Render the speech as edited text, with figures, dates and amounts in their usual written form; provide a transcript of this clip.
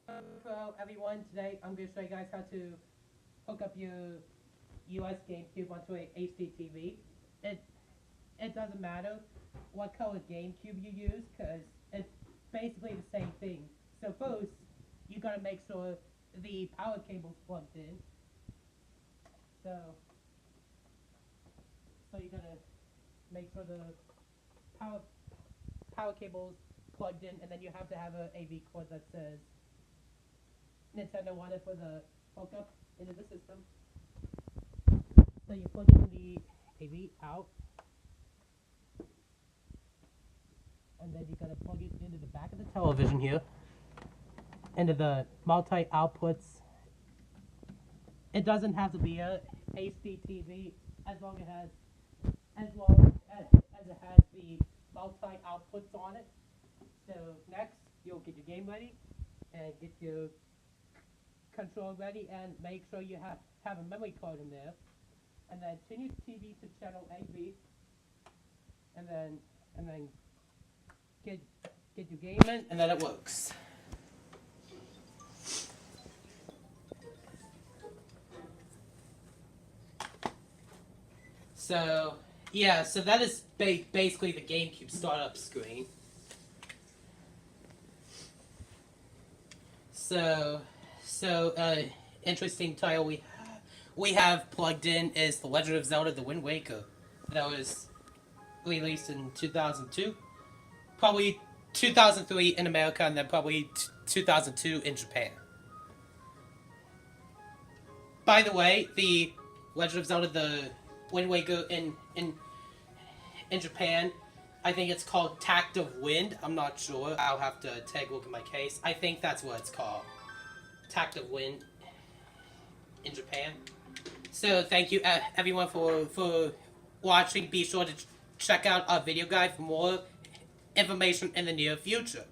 Hello everyone, today I'm going to show you guys how to hook up your US GameCube onto a HD TV. It, it doesn't matter what color GameCube you use because it's basically the same thing. So first, you gotta make sure the power cable's plugged in. So, so you gotta make sure the power, power cable's plugged in, and then you have to have a AV cord that says Nintendo wanted for the hookup into the system. So you plug in the AV out, and then you gotta plug it into the back of the television here, into the multi outputs. It doesn't have to be a HD TV as long as it has the multi outputs on it. So next, you'll get your game ready and get your control ready, and make sure you have a memory card in there, and then turn your TV to channel AV, and then get your game in, and then it works. So yeah, so that is basically the GameCube startup screen. So interesting title we have plugged in is The Legend of Zelda: The Wind Waker. That was released in 2002, probably 2003 in America, and then probably 2002 in Japan. By the way, the Legend of Zelda: The Wind Waker in Japan, I think it's called Tact of Wind. I'm not sure. I'll have to take a look at my case. I think that's what it's called. Tact of Wind in Japan. So thank you everyone for watching. Be sure to check out our video guide for more information in the near future.